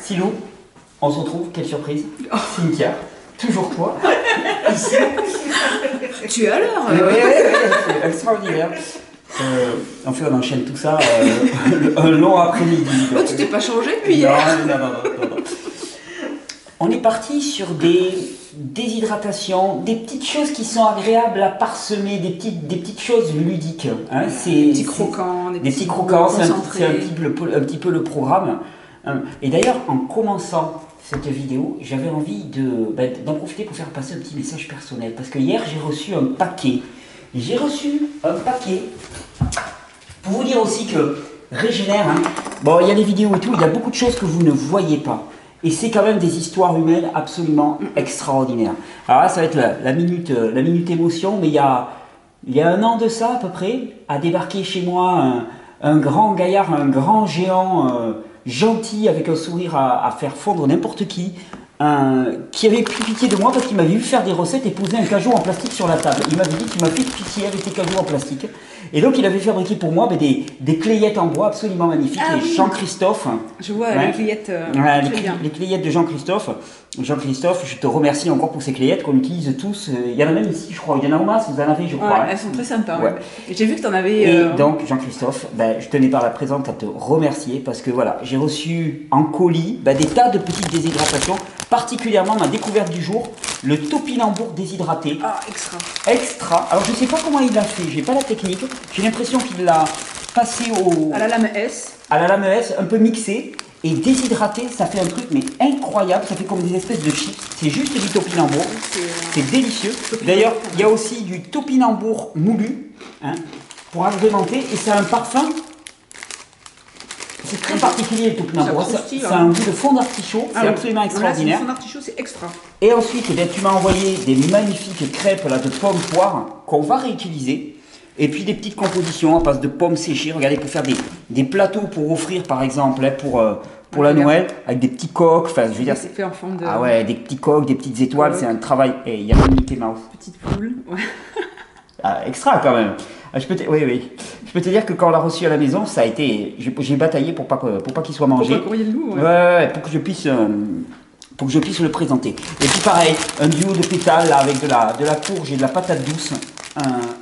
Silou, on se retrouve, quelle surprise. Cynthia, toujours toi. Ici. Tu es à l'heure. Oui, c'est extraordinaire. En fait, on enchaîne tout ça un long après-midi. Oh, tu t'es pas changé depuis hier. Non. On est parti sur des déshydratations, des petites choses qui sont agréables à parsemer, des petites choses ludiques. Hein. Des petits croquants, des petits croquants, c'est un petit peu le programme. Et d'ailleurs, en commençant cette vidéo, j'avais envie d'en profiter pour faire passer un petit message personnel. Parce que hier, j'ai reçu un paquet. Pour vous dire aussi que Régénère, hein, bon, il y a les vidéos et tout, il y a beaucoup de choses que vous ne voyez pas. Et c'est quand même des histoires humaines absolument extraordinaires. Alors là, ça va être la minute émotion, mais il y a 1 an de ça à peu près, a débarqué chez moi un grand gaillard, un grand géant gentil avec un sourire à faire fondre n'importe qui avait pris pitié de moi parce qu'il m'avait vu faire des recettes et poser un cajou en plastique sur la table. Il m'avait dit tu m'as fait pitié avec tes cajous en plastique. Et donc il avait fabriqué pour moi des clayettes en bois absolument magnifiques. Ah, et oui. Jean-Christophe. Je vois les clayettes. Les clayettes de Jean-Christophe. Jean-Christophe, je te remercie encore pour ces clayettes qu'on utilise tous. Il y en a même ici, je crois. Il y en a au masse, vous en avez, je crois. Ouais, hein. elles sont très sympas. Ouais. J'ai vu que tu en avais. Et donc, Jean-Christophe, je tenais par la présente à te remercier parce que voilà, j'ai reçu en colis des tas de petites déshydratations, particulièrement ma découverte du jour, le topinambour déshydraté. Ah, extra. Extra. Alors, je ne sais pas comment il l'a fait, j'ai pas la technique. J'ai l'impression qu'il l'a passé à la lame S. À la lame S, un peu mixé. Et déshydraté, ça fait un truc mais incroyable, ça fait comme des espèces de chips. C'est juste du topinambour, c'est délicieux. D'ailleurs, il y a aussi du topinambour moulu, hein, pour agrémenter, et ça a un parfum. C'est très particulier le topinambour, ça a un goût de fond d'artichaut, c'est absolument extraordinaire. Le fond d'artichaut, c'est extra. Et ensuite, tu m'as envoyé des magnifiques crêpes là, de pommes poires qu'on va réutiliser. Et puis des petites compositions à base de pommes séchées, regardez, pour faire des plateaux pour offrir par exemple, hein, pour la Noël, avec des petits coques, enfin je veux dire... C'est fait en forme de... Ah ouais, des petits coques, des petites étoiles, c'est un travail... Et il y a même Mickey Mouse. Petite poule, ouais. Ah, extra quand même. Je peux te dire que quand on l'a reçu à la maison, ça a été... J'ai bataillé pour pas qu'il soit mangé. Pour pas courir le loup, ouais, pour que je puisse le présenter. Et puis pareil, un duo de pétales là, avec de la courge et de la patate douce.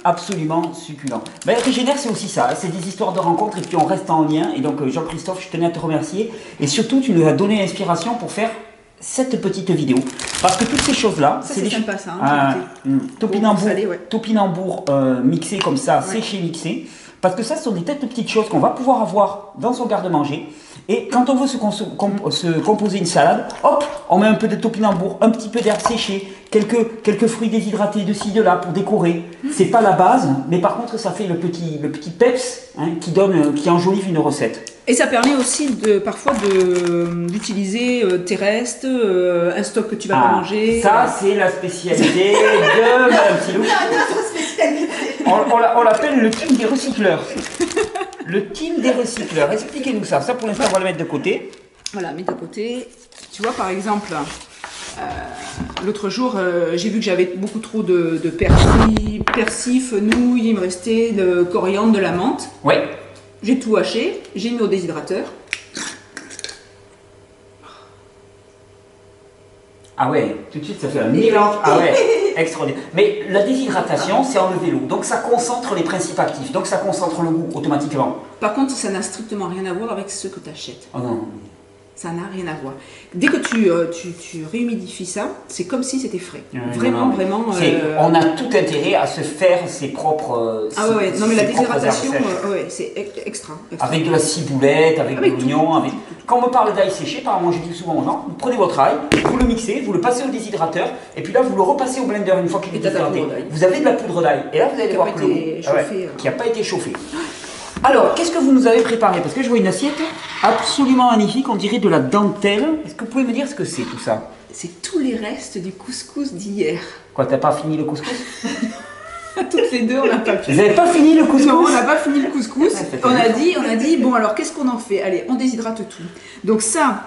Absolument succulent. Régénère, c'est aussi ça, c'est des histoires de rencontres et puis on reste en lien. Et donc Jean-Christophe, je tenais à te remercier. Et surtout, tu nous as donné l'inspiration pour faire cette petite vidéo. Parce que toutes ces choses-là, c'est des sympa ça. Hein, topinambour mixé comme ça, séché mixé. Parce que ça, ce sont des têtes de petites choses qu'on va pouvoir avoir dans son garde-manger. Et quand on veut se composer une salade, hop, on met un peu de topinambour, un petit peu d'herbe séchée, quelques fruits déshydratés de ci, de là pour décorer. C'est pas la base, mais par contre ça fait le petit peps hein, qui enjolive une recette. Et ça permet aussi parfois d'utiliser tes restes, un stock que tu vas pas manger. Ça, c'est la spécialité de Madame Silou. On l'appelle le team des recycleurs. Le team des recycleurs. Expliquez-nous ça. Ça, pour l'instant, on va le mettre de côté. Voilà, mis de côté. Tu vois, par exemple, l'autre jour, j'ai vu que j'avais beaucoup trop de persil, fenouil, il me restait le coriandre, de la menthe. Ouais. J'ai tout haché, j'ai mis au déshydrateur. Ah ouais, tout de suite ça fait un mélange. Ah ouais, extraordinaire. Mais la déshydratation, c'est enlever l'eau. Donc ça concentre les principes actifs. Donc ça concentre le goût automatiquement. Par contre, ça n'a strictement rien à voir avec ce que tu achètes. Oh non. Ça n'a rien à voir. Dès que tu réhumidifies ça, c'est comme si c'était frais. Vraiment. On a tout intérêt à se faire ses propres. Ah ouais, non mais la déshydratation, c'est extra. Avec de la ciboulette, avec de l'oignon. Quand on me parle d'ail séché, apparemment je dis souvent aux gens, vous prenez votre ail, vous le mixez, vous le passez au déshydrateur, et puis là vous le repassez au blender une fois qu'il est déshydraté. Vous avez de la poudre d'ail. Et là vous allez voir que le goût qui n'a pas été chauffé. Alors, qu'est-ce que vous nous avez préparé? Parce que je vois une assiette absolument magnifique, on dirait de la dentelle. Est-ce que vous pouvez me dire ce que c'est tout ça? C'est tous les restes du couscous d'hier. Quoi, t'as pas fini le couscous? Toutes les deux, on n'a pas fini. Vous n'avez pas fini le couscous? Non, on n'a pas fini le couscous. On a dit, bon alors qu'est-ce qu'on en fait? Allez, on déshydrate tout. Donc ça,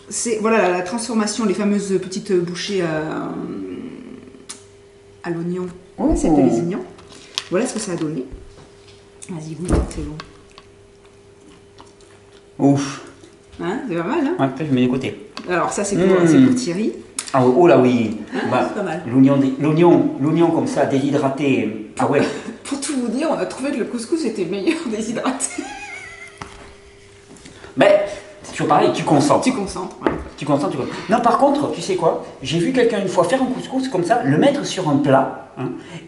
c'est voilà la transformation, les fameuses petites bouchées à l'oignon, c'est de les oignons. Voilà ce que ça a donné. Vas-y, goûte, c'est bon. Ouf. Hein, c'est pas mal, hein? Ouais, je mets de côté. Alors ça c'est pour Thierry. Ah, oh là oui. Bah, c'est pas mal. L'oignon comme ça, déshydraté. Ah ouais. Pour tout vous dire, on a trouvé que le couscous était meilleur déshydraté. Mais c'est toujours pareil, tu consens. Tu consens, ouais. Tu consens. Non, par contre, tu sais quoi? J'ai vu quelqu'un une fois faire un couscous comme ça, le mettre sur un plat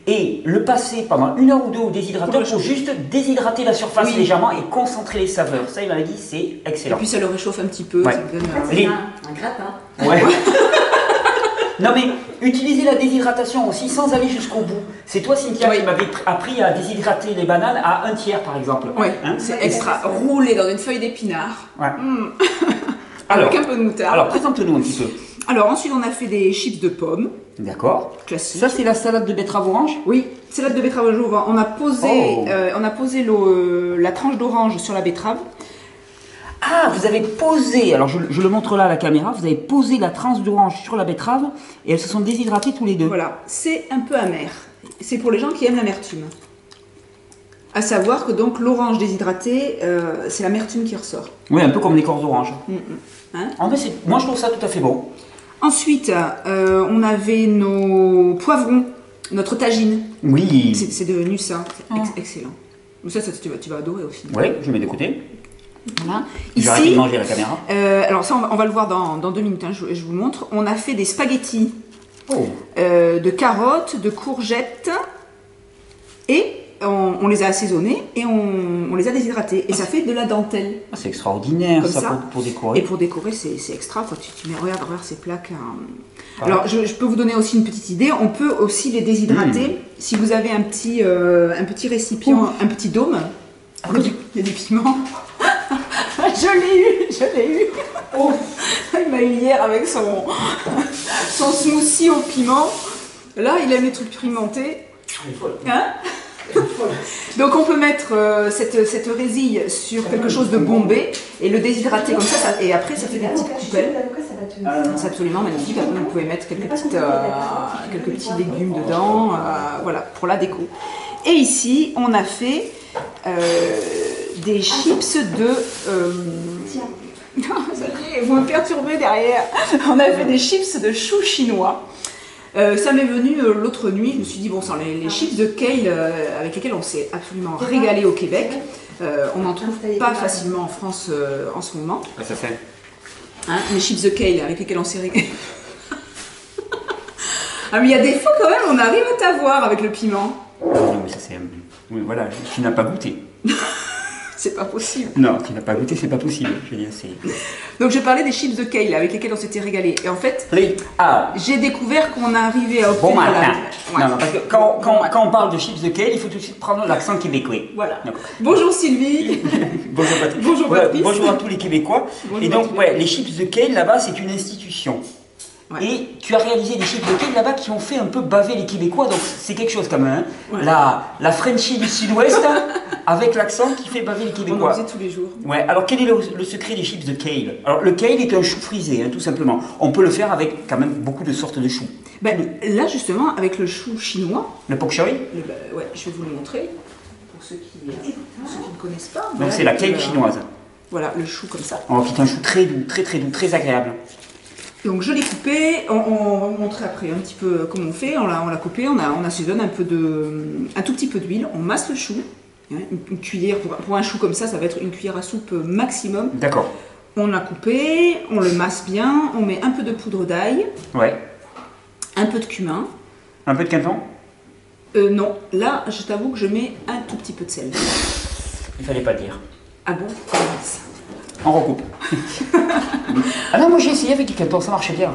et le passer pendant 1 heure ou 2 au déshydrateur pour juste déshydrater la surface légèrement et concentrer les saveurs. Ça, il m'avait dit, c'est excellent. Et puis ça le réchauffe un petit peu. Ouais. Ça donne, C'est un gratin. Ouais. Non mais, utiliser la déshydratation aussi sans aller jusqu'au bout. C'est toi, Cynthia, qui m'avais appris à déshydrater les bananes à 1/3 par exemple. Oui, c'est extra. Roulé dans une feuille d'épinard. Ouais. Avec Alors, un peu de moutarde. Alors, présente-nous un petit peu. Alors ensuite, on a fait des chips de pommes. D'accord. Classique. Ça, c'est la salade de betterave orange? Oui, salade de betterave orange. On a posé, la tranche d'orange sur la betterave. Ah, vous avez posé, alors je le montre là à la caméra, vous avez posé la tranche d'orange sur la betterave et elles se sont déshydratées tous les deux. Voilà, c'est un peu amer. C'est pour les gens qui aiment l'amertume. À savoir que donc l'orange déshydratée, c'est l'amertume qui ressort. Oui, un peu comme l'écorce d'orange. Hein? En fait, moi je trouve ça tout à fait bon. Ensuite, on avait nos poivrons, notre tagine. Oui. C'est devenu ça, c'est excellent. Ça, tu vas adorer aussi. Oui, je mets de côté. Voilà. J'ai arrêté de manger à la caméra. Alors ça, on va le voir dans 2 minutes, hein, je vous montre. On a fait des spaghettis de carottes, de courgettes et on les a assaisonnés et on les a déshydratés. Et ça fait de la dentelle. Ah, c'est extraordinaire Comme ça. Pour décorer. Et pour décorer, c'est extra. Quoi. Tu mets, regarde ces plaques. Alors, je peux vous donner aussi une petite idée. On peut aussi les déshydrater si vous avez un petit récipient, un petit dôme. Il y a du piment. Je l'ai eu. Il m'a eu hier avec son smoothie au piment. Là, il aime les trucs pimentés. Hein? Donc on peut mettre cette résille sur quelque chose de bombé et le déshydrater comme ça et après ça fait des petites coupelles. C'est absolument magnifique. Après vous pouvez mettre quelques petits légumes dedans, voilà, pour la déco. Et ici on a fait des chips de... vous me perturbez derrière. On a fait des chips de choux chinois. Ça m'est venu l'autre nuit, je me suis dit, bon sang, les chips de kale avec lesquels on s'est absolument régalé au Québec, on n'en trouve pas facilement en France en ce moment. Ah, ça fait. Hein, les chips de kale avec lesquels on s'est régalé. Ah mais il y a des fois quand même, on arrive à t'avoir avec le piment. Non mais ça c'est... Oui voilà, tu n'as pas goûté. C'est pas possible. Non, tu n'as pas goûté, c'est pas possible. Je veux dire, c'est... Donc je parlais des chips de kale avec lesquels on s'était régalé. Et en fait, j'ai découvert qu'on arrivait à obtenir... Bon matin. Ouais. Non, parce que quand on parle de chips de kale, il faut tout de suite prendre l'accent québécois. Voilà. Bonjour Sylvie. Bonjour Patrick. Bonjour Patrice. Bonjour à tous les Québécois. Bonjour et donc, les chips de kale là-bas, c'est une institution. Ouais. Et tu as réalisé des chips de kale là-bas qui ont fait un peu baver les Québécois, donc c'est quelque chose quand même. Hein. Ouais. La Frenchie du Sud-Ouest, avec l'accent qui fait baver les Québécois. On en faisait tous les jours. Ouais. Alors quel est le secret des chips de kale? Alors le kale est un chou frisé, hein, tout simplement. On peut le faire avec quand même beaucoup de sortes de choux. Ben, là justement, avec le chou chinois. Le pok choy. Ouais, je vais vous le montrer pour ceux qui ne connaissent pas. Donc voilà, c'est la kale chinoise. Voilà, le chou comme ça. Alors qui est un chou très doux, très doux, très agréable. Donc je l'ai coupé, on va vous montrer après un petit peu comment on fait, on l'a coupé, on assaisonne un tout petit peu d'huile, on masse le chou, hein, une cuillère, pour un chou comme ça va être une cuillère à soupe maximum. D'accord. On l'a coupé, on le masse bien, on met un peu de poudre d'ail, ouais, un peu de cumin. Un peu de quinton? Non, là je t'avoue que je mets un tout petit peu de sel. Il fallait pas le dire. Ah bon? On recoupe. Ah non, moi j'ai essayé avec du quinton, ça marchait bien.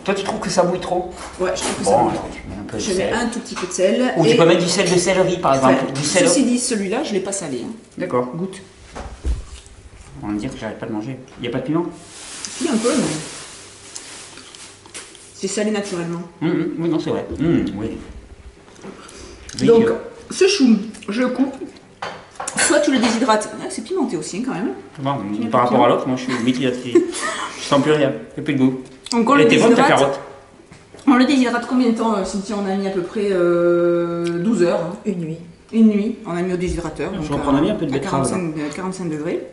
Toi tu trouves que ça mouille trop? Ouais, je trouve que ça mouille trop. Je mets un tout petit peu de sel. Ou tu peux mettre du sel de céleri par exemple. Ouais. Ceci dit, celui-là, je ne l'ai pas salé. Hein. D'accord. Goûte. On va me dire que j'arrête pas de manger. Il n'y a pas de piment? Si, un peu, mais... C'est salé naturellement. Oui, non, c'est vrai. Oui. Donc, ce chou, je le coupe. Soit tu le déshydrates, c'est pimenté aussi hein, quand même. Bon, par rapport à l'autre, moi je suis mitigé. Je sens plus rien, il n'y a plus de goût. Donc on le déshydrate. Ta carotte. On le déshydrate combien de temps, Cynthia? On a mis à peu près 12 heures. Hein. Une nuit. Une nuit, on a mis au déshydrateur. Je reprends un peu de betterave. 45 degrés.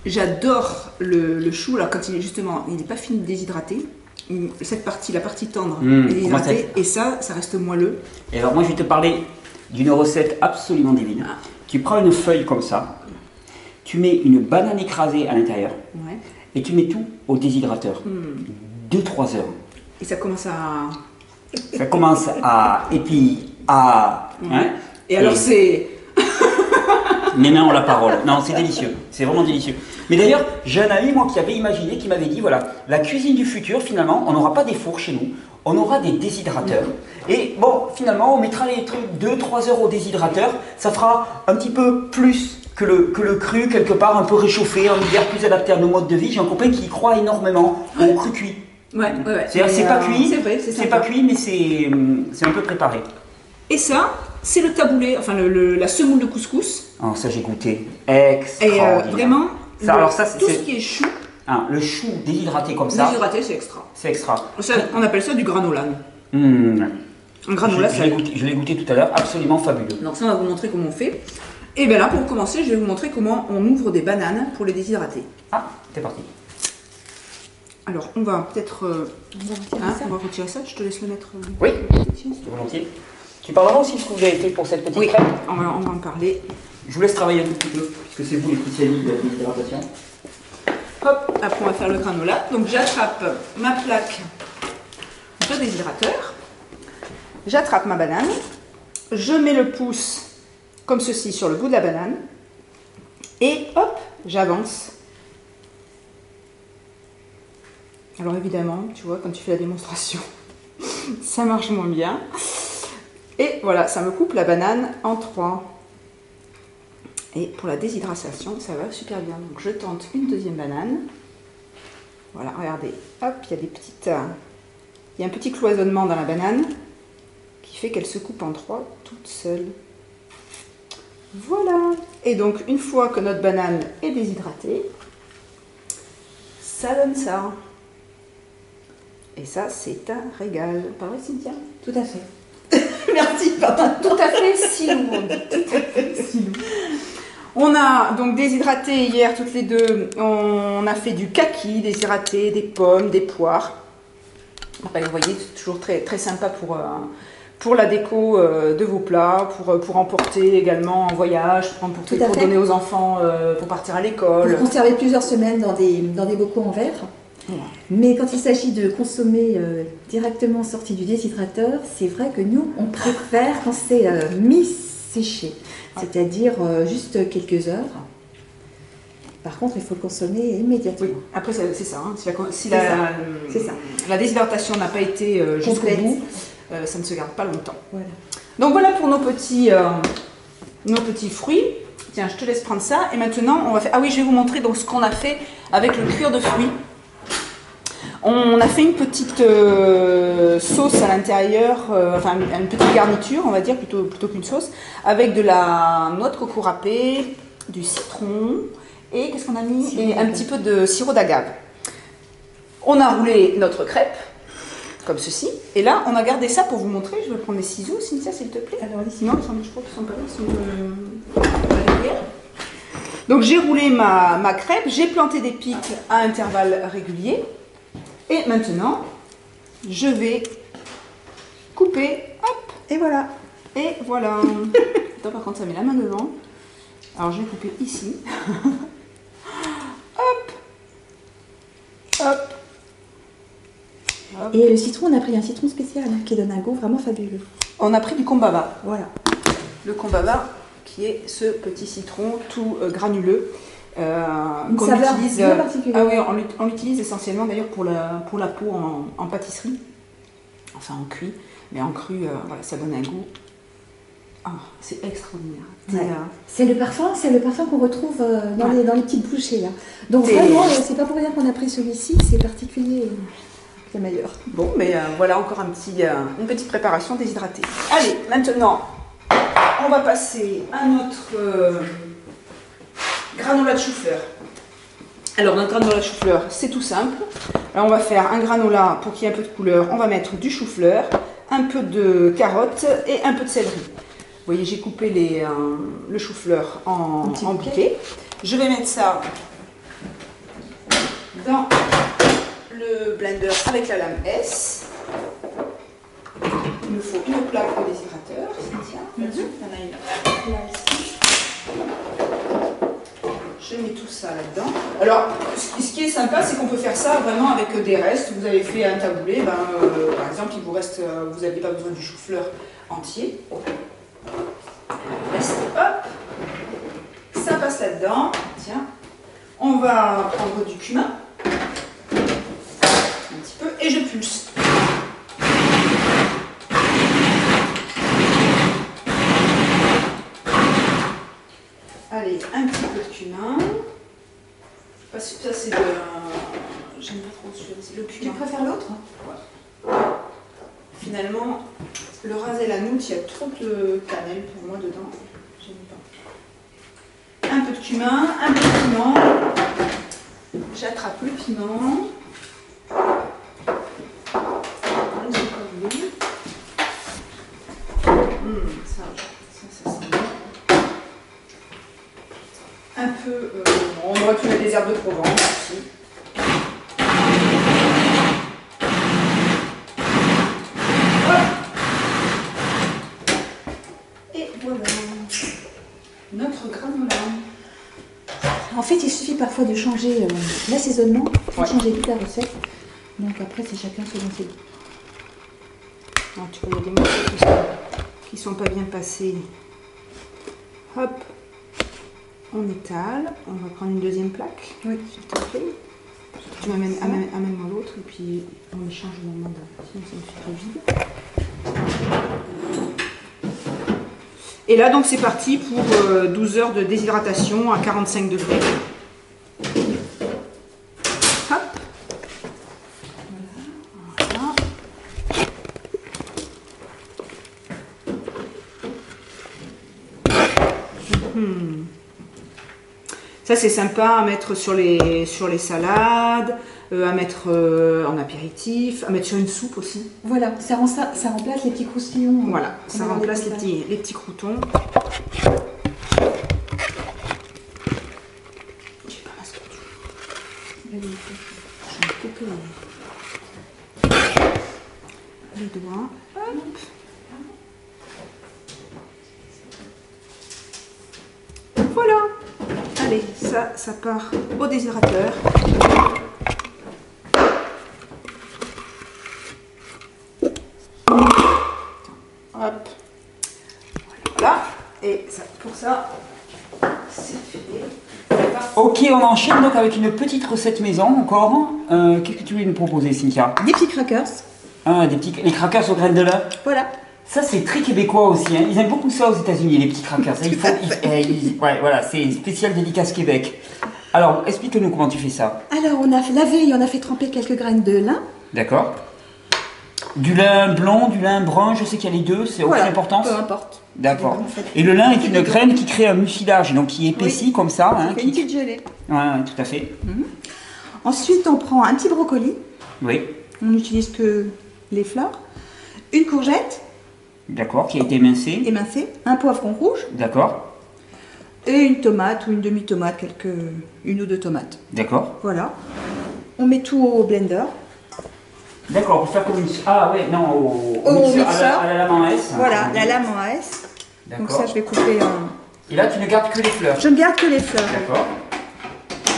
J'adore le chou. Alors quand il est justement, il n'est pas fini de déshydrater. Cette partie, la partie tendre, est déshydratée. Et ça reste moelleux. Et alors moi je vais te parler d'une recette absolument divine. Ah. Tu prends une feuille comme ça, tu mets une banane écrasée à l'intérieur Ouais. et tu mets tout au déshydrateur. 2-3 heures. Et ça commence à... Ça commence à... Et puis à... hein, Et alors c'est... Mes mains ont la parole. Non, c'est délicieux. C'est vraiment délicieux. Mais d'ailleurs, j'ai un ami, moi, qui avait imaginé, qui m'avait dit, voilà, la cuisine du futur, finalement, on n'aura pas des fours chez nous, on aura des déshydrateurs. Et bon, finalement, on mettra les trucs 2-3 heures au déshydrateur. Ça fera un petit peu plus que le cru, quelque part, un peu réchauffé, en hiver, plus adapté à nos modes de vie. J'ai un copain qui croit énormément au cru cuit. Ouais. C'est pas cuit, c'est vrai, c'est pas cuit, mais c'est un peu préparé. Et ça, c'est le taboulé, enfin la semoule de couscous. Alors ça, j'ai goûté. Et Extraordinaire. vraiment, Ça, alors ça, tout ce qui est chou, Ah, le chou déshydraté comme ça, déshydraté, c'est extra. c'est extra. Ça, on appelle ça du granola. Mmh. Un granola, Je l'ai goûté tout à l'heure, absolument fabuleux. Donc ça, on va vous montrer comment on fait. Et bien là, pour commencer, je vais vous montrer comment on ouvre des bananes pour les déshydrater. Ah, c'est parti. Alors, on va peut-être... on va retirer ça, je te laisse le mettre... Oui, volontiers. Tu parleras aussi de ce que vous avez fait pour cette petite Oui, crêpe. on va en parler. Je vous laisse travailler un tout petit peu, puisque c'est vous les spécialistes de la déshydratation. Hop, après on va faire le granola. Donc j'attrape ma plaque de déshydrateur. J'attrape ma banane. Je mets le pouce comme ceci sur le bout de la banane. Et hop, j'avance. Alors évidemment, tu vois, quand tu fais la démonstration, ça marche moins bien. Et voilà, ça me coupe la banane en 3. Et pour la déshydratation, ça va super bien. Donc je tente une deuxième banane. Voilà, regardez. Hop, il y a des petites... il y a un petit cloisonnement dans la banane qui fait qu'elle se coupe en 3 toute seule. Voilà. Et donc, une fois que notre banane est déshydratée, ça donne ça. Et ça, c'est un régal. Pas vrai, Cynthia? Tout à fait. Merci, pardon. Tout à fait, Silou. On dit tout à fait, Silou. On a donc déshydraté hier toutes les deux. On a fait du kaki déshydraté, des pommes, des poires. Enfin, vous voyez, c'est toujours très, très sympa pour la déco de vos plats, pour emporter également en voyage, pour emporter pour donner aux enfants pour partir à l'école. Pour conserver plusieurs semaines dans des bocaux en verre. Voilà. Mais quand il s'agit de consommer directement sorti du déshydrateur, c'est vrai que nous, on préfère quand c'est mi-séché, c'est-à-dire juste quelques heures. Par contre, il faut le consommer immédiatement. Oui, après c'est ça. Hein. Si C'est ça. la déshydratation n'a pas été jusqu'au Complète. bout, ça ne se garde pas longtemps. Voilà. Donc voilà pour nos petits fruits. Tiens, je te laisse prendre ça. Et maintenant, on va faire... Ah oui, je vais vous montrer donc ce qu'on a fait avec le cuir de fruits. On a fait une petite sauce à l'intérieur, enfin une petite garniture, on va dire, plutôt qu'une sauce, avec de la noix de coco râpée, du citron et qu'est-ce qu'on a mis? Et un petit peu de sirop d'agave. On a roulé notre crêpe, comme ceci, et là on a gardé ça pour vous montrer. Je vais prendre les ciseaux, Cynthia, s'il te plaît. Alors ici, Non, je crois qu'ils sont pas là, ils sont derrière. Donc j'ai roulé ma crêpe, j'ai planté des pics à intervalles réguliers. Et maintenant, je vais couper, hop, et voilà. et voilà. Attends, par contre, ça met la main devant. Alors, je vais couper ici. Hop, hop, hop. Et le citron, on a pris un citron spécial qui donne un goût vraiment fabuleux. On a pris du combava. Voilà. Le combava, qui est ce petit citron tout granuleux. Une Qu'on saveur utilise, bien particulière. ah oui, on l'utilise essentiellement d'ailleurs pour la peau en pâtisserie, enfin en cuit, mais en cru, voilà, ça donne un goût. Ah, c'est extraordinaire. Ouais. C'est le parfum qu'on retrouve dans les petites bouchées là. Donc C'est- vraiment, c'est pas pour rien qu'on a pris celui-ci, c'est particulier, c'est meilleur. Bon, mais voilà encore une petite préparation déshydratée. Allez, maintenant, on va passer à notre granola de chou-fleur. Alors, notre granola de chou-fleur, c'est tout simple. Alors, on va faire un granola pour qu'il y ait un peu de couleur. On va mettre du chou-fleur, un peu de carottes et un peu de céleri. Vous voyez, j'ai coupé le chou-fleur en petit bouquet. Je vais mettre ça dans le blender avec la lame S. Il me faut une plaque de déshydrateur, Cynthia. Là-dessus, il y en a une là ici. Je mets tout ça là-dedans. Alors, ce qui est sympa, c'est qu'on peut faire ça vraiment avec des restes. Vous avez fait un taboulé, par exemple, il vous reste, vous n'avez pas besoin du chou-fleur entier. Reste, hop, ça passe là-dedans. Tiens, on va prendre du cumin, un petit peu, et je pulse. Allez, un petit peu de cumin. Parce que ça, c'est de. J'aime pas trop c'est le cumin. Tu préfères l'autre? Ouais. Finalement, le ras et la noutre, il y a trop de cannelle pour moi dedans. J'aime pas. Un peu de cumin, un peu de piment. J'attrape le piment. J'ai pas voulu. Ça sent bien. Un peu, on aurait pu mettre des herbes de Provence aussi. Et voilà, notre granola. En fait, il suffit parfois de changer l'assaisonnement pour Ouais. changer toute la recette. Donc après, c'est chacun selon ses goûts. Non, tu vois, il y a des morceaux qui sont pas bien passés. Hop, on étale. On va prendre une deuxième plaque. Oui. S'il te plaît. Tu amène-moi l'autre et puis on échange au moment de. Sinon, ça me fait trop vide. Et là, donc, c'est parti pour 12 heures de déshydratation à 45 degrés. Hop. Voilà. Ça, c'est sympa à mettre sur les salades, à mettre en apéritif, à mettre sur une soupe aussi. Voilà, ça remplace les petits croustillons. Voilà, ça qu'on a dans remplace les les petits croutons. J'ai pas ma spatule. Je vais couper les doigts. Hop. Voilà. Allez, ça part au déshydrateur. Hop. Voilà. Et ça, pour ça, c'est fait. Ok, on enchaîne donc avec une petite recette maison encore. Qu'est-ce que tu voulais nous proposer, Cynthia? Des petits crackers. Ah, les crackers aux graines de lin. Voilà. Ça, c'est très québécois aussi. Hein. Ils aiment beaucoup ça aux États-Unis, les petits crackers. Ouais, voilà, c'est spécial dédicace Québec. Alors, explique-nous comment tu fais ça. Alors, on a lavé et on a fait tremper quelques graines de lin. D'accord. Du lin blanc, du lin brun, je sais qu'il y a les deux, c'est aucune Voilà, importance. peu importe. D'accord. En fait, Et le lin est une graine qui crée un mucilage, donc qui épaissit comme ça. Hein, une petite gelée. Ouais, tout à fait. Ensuite, on prend un petit brocoli. Oui, On n'utilise que les fleurs. Une courgette d'accord, qui a été émincé. émincée. Un poivron rouge. D'accord, Et une tomate ou une demi-tomate, une ou deux tomates. d'accord. Voilà. On met tout au blender. D'accord, pour faire comme une... Ah ouais, non, Au mixeur. à la lame en S. Voilà, la lame en S. Donc D'accord. ça, je vais couper en... Et là, tu ne gardes que les fleurs. Je ne garde que les fleurs. D'accord.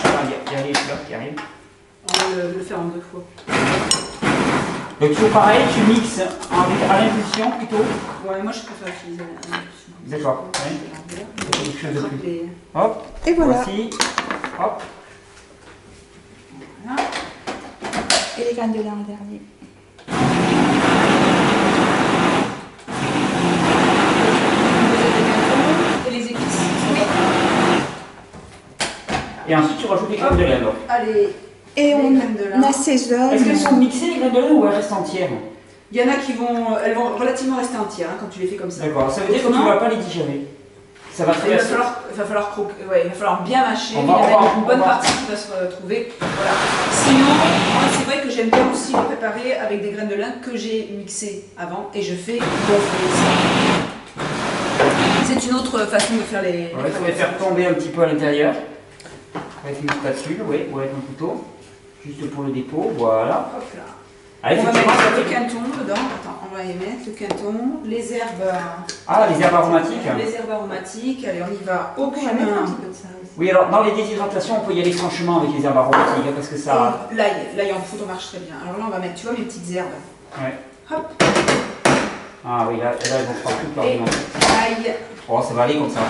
Ah, il y a les fleurs qui arrivent. On va le faire en deux fois. Donc toujours pareil, tu mixes à l'impulsion plutôt. Ouais, moi je préfère utiliser l'impulsion. D'accord. Ouais. Quelque chose de Attrape plus. les- Hop. Et voilà. Voici. Hop. Voilà. Et les graines de lin en dernier. Et les épices. Et ensuite, tu rajoutes les graines de lin. alors. Allez, Et Les on graines de lin. assaisonne. Est-ce qu'elles sont mixées les graines de lin ou elles restent entières? il y en a qui vont, elles vont relativement rester entières hein, quand tu les fais comme ça. D'accord, ça veut dire que tu ne Autrement, vas pas les digérer. Ça va Il va traverser. falloir croquer, ouais, il va falloir bien mâcher, On il y va- en on a va- une on bonne va- partie qui va se retrouver. Voilà. Sinon, moi, c'est vrai que j'aime bien aussi le préparer avec des graines de lin que j'ai mixées avant et je fais gonfler ça. C'est une autre façon de faire les. Ouais, il faut les faire tomber un petit peu à l'intérieur. Avec une spatule, oui, ou avec un couteau. Juste pour le dépôt, voilà. Hop là. Ah, On va effectivement, mettre ça le fait- quinton dedans. Attends, on va y mettre le quinton, les herbes. Ah, les herbes aromatiques. Les herbes aromatiques. Allez, on y va au On va mettre un cumin. petit peu de ça aussi. Oui, alors dans les déshydratations, on peut y aller franchement avec les herbes aromatiques, hein, parce que ça... Et l'ail en photo marche très bien. Alors là, on va mettre, tu vois, mes petites herbes. Ouais. Hop. Ah oui, là ils vont prendre toute leur Et dimension. l'ail. Oh, ça va aller comme ça.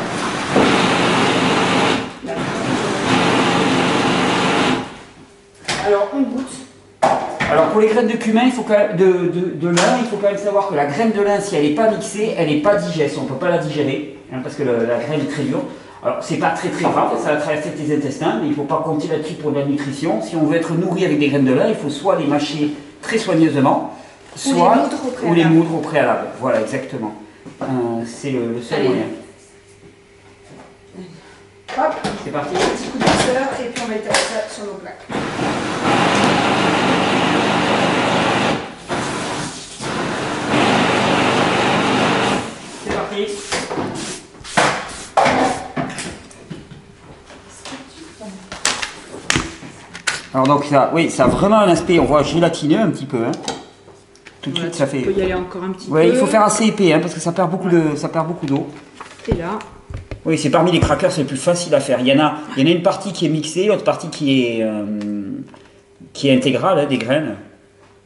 Là. Alors, on goûte. Alors pour les graines de cumin, il faut quand même, de lin, il faut quand même savoir que la graine de lin, si elle n'est pas mixée, elle n'est pas digeste, on ne peut pas la digérer, hein, parce que la graine est très dure. Alors c'est pas très grave, ça va traverser tes intestins, mais il ne faut pas compter là-dessus pour de la nutrition. Si on veut être nourri avec des graines de lin, il faut soit les mâcher très soigneusement, soit Ou les moudre au préalable. ou les moudre au préalable. Voilà, exactement. C'est le seul Allez. moyen. Hop. C'est parti. Petit coup de douceur. Et puis, on va étaler ça sur nos plaques. C'est parti. Alors donc ça, oui, ça a vraiment un aspect, on voit gélatineux un petit peu. Hein. Tout de suite, ça fait. On peut y aller encore un petit peu. Ouais, il faut faire assez épais, hein, parce que ça perd beaucoup d'eau. Et là, Oui, c'est parmi les crackers les plus faciles à faire. Il y en a une partie qui est mixée, l'autre partie qui est intégrale, hein, des graines.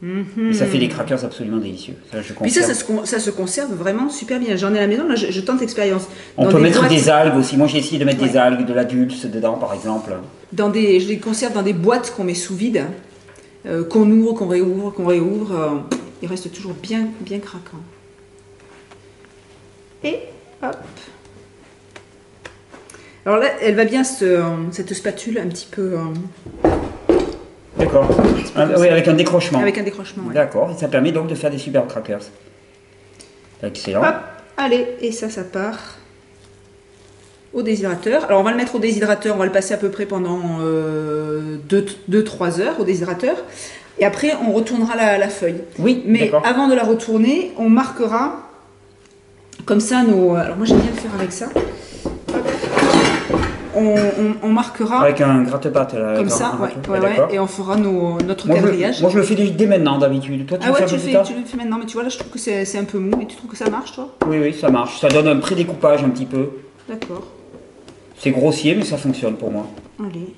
Et ça fait des crackers absolument délicieux. Ça, je puis ça, confirme. ça se conserve vraiment super bien. J'en ai à la maison, là, je tente l'expérience. On Dans peut des mettre boîtes- des algues aussi. Moi, j'ai essayé de mettre Ouais. des algues, de la dulce dedans, par exemple. je les conserve dans des boîtes qu'on met sous vide, qu'on ouvre, qu'on réouvre. Il reste toujours bien, bien craquant. Et hop. Alors là, elle va bien cette spatule un petit peu D'accord. Oui, avec un décrochement. avec un décrochement. Ouais. D'accord. Et ça permet donc de faire des superbes crackers. Excellent. Hop, allez, et ça part au déshydrateur. Alors on va le mettre au déshydrateur, on va le passer à peu près pendant 2-3 heures au déshydrateur. Et après, on retournera la feuille. Oui, Mais d'accord. avant de la retourner, on marquera comme ça nos... Alors moi j'aime bien le faire avec ça. Hop. On marquera Avec un gratte-pâte. là, comme avec ça, un ouais, râteau. ouais, D'accord. et on fera notre Moi, quadrillage. je le fais dès maintenant d'habitude. Toi, tu Ah le ouais, fais un tu peu le plus fais, tard tu le fais maintenant, mais tu vois là je trouve que c'est un peu mou, et tu trouves que ça marche toi? Oui, oui, ça marche. Ça donne un prédécoupage un petit peu. D'accord, C'est grossier, mais ça fonctionne pour moi. allez.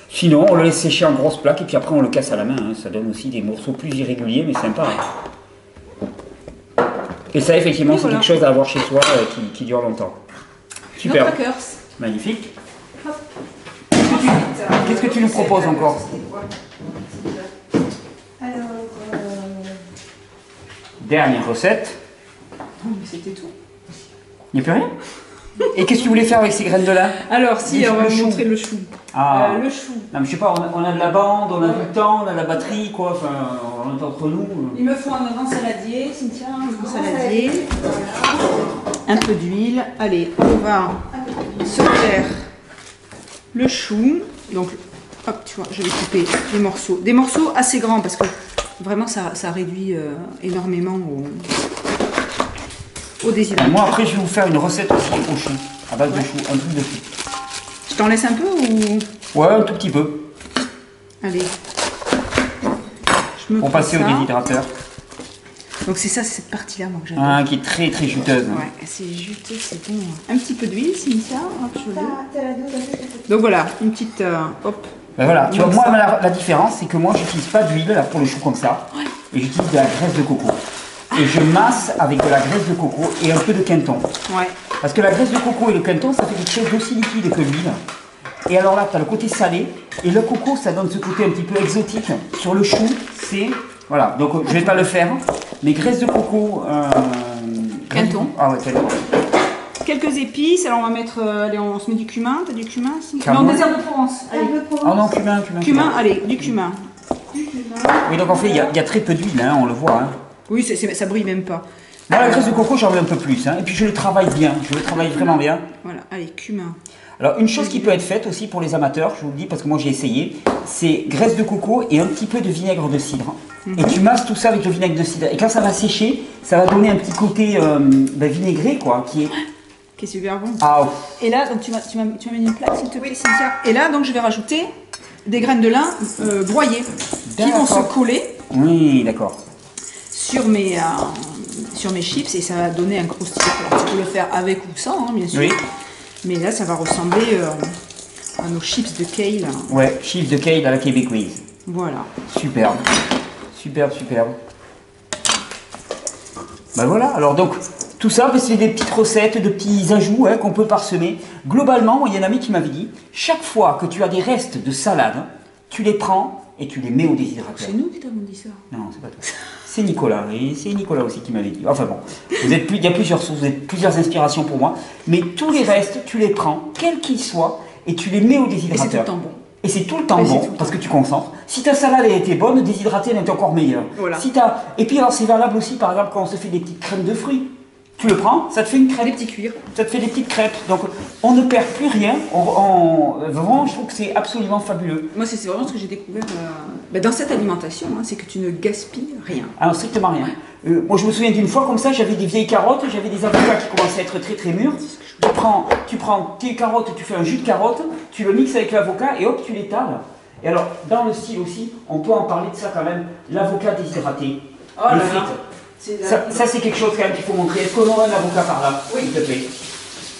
Sinon, on le laisse sécher en grosses plaques et puis après on le casse à la main. Hein. Ça donne aussi des morceaux plus irréguliers, mais sympa. Hein. Et ça, effectivement, Et c'est voilà. quelque chose à avoir chez soi qui dure longtemps. Super. Nos crackers. Magnifique. Hop. Qu'est-ce que tu nous proposes encore? Alors, Dernière recette. Oh, mais c'était tout. Il n'y a plus rien? Et qu'est-ce que tu voulais faire avec ces graines de lin? Alors si, Le on va chou. vous montrer le chou. Ah. Le chou. Non, mais je sais pas, on a de la bande, on a du temps, on a de la batterie, quoi. Enfin, on est entre nous. Il me faut un grand saladier, Cynthia, un grand grand saladier, saladier. un peu d'huile. Allez, on va se faire le chou. Donc, hop, tu vois, je vais couper des morceaux assez grands parce que vraiment ça réduit énormément au désir. Moi, après, je vais vous faire une recette aussi au chou, à base de chou, un truc de chou. Je t'en laisse un peu ou... Ouais, un tout petit peu, Allez. Je me pour prends passer au ça. déshydrateur. Donc c'est ça, c'est cette partie-là, moi, que j'adore. Hein, qui est très très juteuse. hein. Ouais, c'est juteux, c'est bon. Un petit peu d'huile, Cynthia. Hop, je l'ai. t'as la dose avec la Donc voilà, une petite... hop. Ben voilà, tu vois, Donc moi, ça. la différence, c'est que moi, j'utilise pas d'huile là pour le chou comme ça, et j'utilise de la graisse de coco. Et je masse avec de la graisse de coco et un peu de quinton. Ouais. Parce que la graisse de coco et le quinton, ça fait quelque chose d'aussi liquide que l'huile. Et alors là, tu as le côté salé, et le coco, ça donne ce côté un petit peu exotique. Sur le chou, c'est... Voilà, donc je vais pas le faire, mais graisse de coco... Quinton. Ah ouais, quinton. Quelques épices, alors on va mettre... allez, on se met du cumin. T'as du cumin, Cynthia? Cumin. Non, des herbes de Provence. Allez. Ah non, cumin. Cumin, allez, du cumin. Oui, donc en fait, il y a très peu d'huile, hein, on le voit. Hein. Oui, ça brille même pas. Moi, la graisse de coco, j'en veux un peu plus. Hein, et puis je le travaille bien, je le travaille vraiment bien. Voilà, allez, cumin. Alors, une chose qui peut être faite aussi pour les amateurs, je vous le dis parce que moi j'ai essayé, c'est graisse de coco et un petit peu de vinaigre de cidre. Et tu masses tout ça avec le vinaigre de cidre. Et quand ça va sécher, ça va donner un petit côté vinaigré, quoi, qui est qui est super bon. Ah, Et là, donc tu m'amènes une plaque, s'il te plaît, Cynthia. Et là, donc je vais rajouter des graines de lin broyées qui vont se coller oui, d'accord. sur mes chips et ça va donner un croustillant. Alors, tu peux le faire avec ou sans, hein, bien sûr. Oui. Mais là, ça va ressembler à nos chips de kale. Ouais, chips de kale à la québécoise. Voilà. Superbe. Superbe, superbe. Ben voilà, alors donc, tout ça, ben, c'est des petites recettes, de petits ajouts hein, qu'on peut parsemer. Globalement, moi, il y a un ami qui m'avait dit, chaque fois que tu as des restes de salade, tu les prends et tu les mets au déshydrateur. C'est nous qui t'avons dit ça. Non, c'est pas toi. C'est Nicolas, et c'est Nicolas aussi qui m'avait dit. Enfin bon, il y a plusieurs sources, vous êtes plusieurs inspirations pour moi, mais tous les restes, tu les prends, quels qu'ils soient, et tu les mets au Et déshydrateur. c'est tout le temps bon. Et c'est tout le temps bon, parce que tu concentres. Si ta salade a été bonne, déshydratée, elle est encore meilleure. Voilà. Et puis alors c'est valable aussi, par exemple, quand on se fait des petites crèmes de fruits. Tu le prends, ça te fait une crêpe. Des petits cuirs. Ça te fait des petites crêpes. Donc on ne perd plus rien. Vraiment, je trouve que c'est absolument fabuleux. Moi, c'est vraiment ce que j'ai découvert dans cette alimentation, hein, c'est que tu ne gaspilles rien. Alors strictement rien. Moi je me souviens d'une fois comme ça, j'avais des vieilles carottes, j'avais des avocats qui commençaient à être très très mûrs. Tu prends tes carottes, tu fais un jus de carotte, tu le mixes avec l'avocat et hop, tu l'étales. Et alors, dans le style aussi, on peut en parler de ça quand même, l'avocat déshydraté. Oh là les là. frites. Ça c'est quelque chose quand même qu'il faut montrer. Est-ce qu'on aura un avocat par là, Oui. s'il te plaît?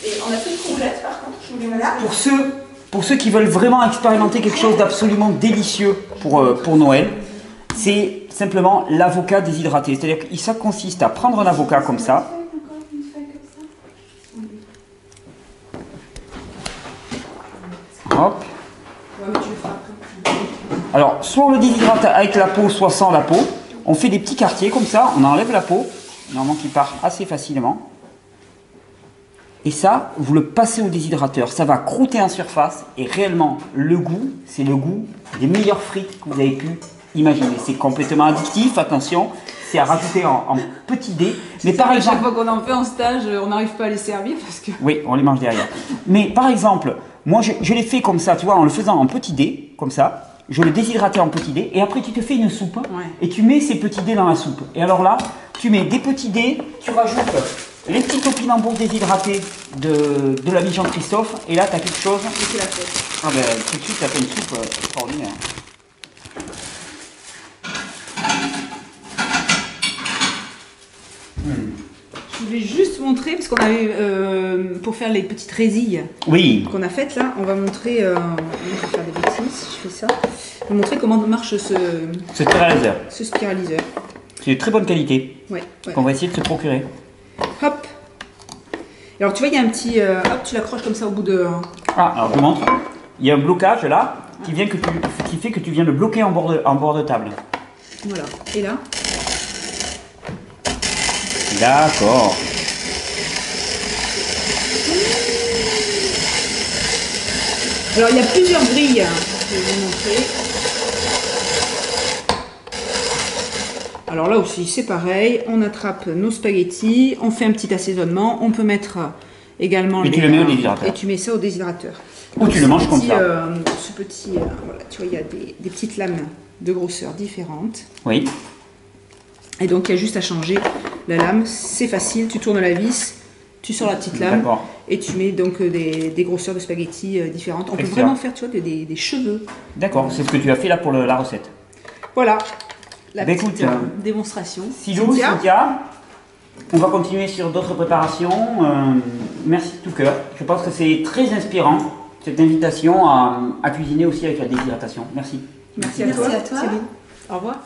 Et on a fait une complète, par contre, je voulais mettre. Pour ceux qui veulent vraiment expérimenter quelque chose d'absolument délicieux pour Noël, c'est simplement l'avocat déshydraté. C'est-à-dire que ça consiste à prendre un avocat comme ça. Hop. Ouais, mais tu le feras après. Alors, soit on le déshydrate avec la peau, soit sans la peau. On fait des petits quartiers comme ça, on enlève la peau, normalement qui part assez facilement. Et ça, vous le passez au déshydrateur, ça va croûter en surface et réellement, le goût, c'est le goût des meilleures frites que vous avez pu imaginer. C'est complètement addictif, attention, c'est à rajouter en petit dé. Mais par exemple, chaque fois qu'on en fait en stage, on n'arrive pas à les servir parce que... oui, on les mange derrière. Mais par exemple, moi je l'ai fait comme ça, tu vois, en le faisant en petit dé, comme ça. Je le déshydratais en petits dés et après tu te fais une soupe et tu mets ces petits dés dans la soupe. Et alors là, tu mets des petits dés, tu rajoutes les petits topinambours déshydratés de l'ami Jean-Christophe et là tu as quelque chose. Et c'est la fête. Ah ben tout de suite tu as fait une soupe extraordinaire. Je voulais juste montrer, parce qu'on avait, pour faire les petites résilles Oui. qu'on a faites là, on va montrer, je vais faire des bêtises, je fais ça, on va montrer comment marche ce spiraliseur. Ce spiraliseur. C'est de très bonne qualité. Ouais. Qu'on va essayer de se procurer. Hop. Et alors tu vois, il y a un petit, hop, tu l'accroches comme ça au bout de... Ah, alors je vous montre. Il y a un blocage là qui fait que tu viens de bloquer en bord de table. Voilà. Et là. D'accord. Alors il y a plusieurs grilles, je vais vous montrer. Alors là aussi c'est pareil, on attrape nos spaghettis, on fait un petit assaisonnement, on peut mettre également... Et tu le mets au déshydrateur. Et tu mets ça au déshydrateur. Ou tu le manges comme ça. Ce petit, voilà, tu vois, il y a des petites lames de grosseur différentes. Oui. Et donc il y a juste à changer la lame, c'est facile, tu tournes la vis, tu sors la petite lame et tu mets donc des grosseurs de spaghettis différentes. On peut vraiment faire, tu vois, des cheveux. D'accord, c'est ce que tu as fait là pour la recette. Voilà, la petite écoute, démonstration. Cynthia, on va continuer sur d'autres préparations. Merci de tout cœur. Je pense que c'est très inspirant, cette invitation à cuisiner aussi avec la déshydratation. Merci. Merci à toi. Merci à toi. Cyril. Au revoir.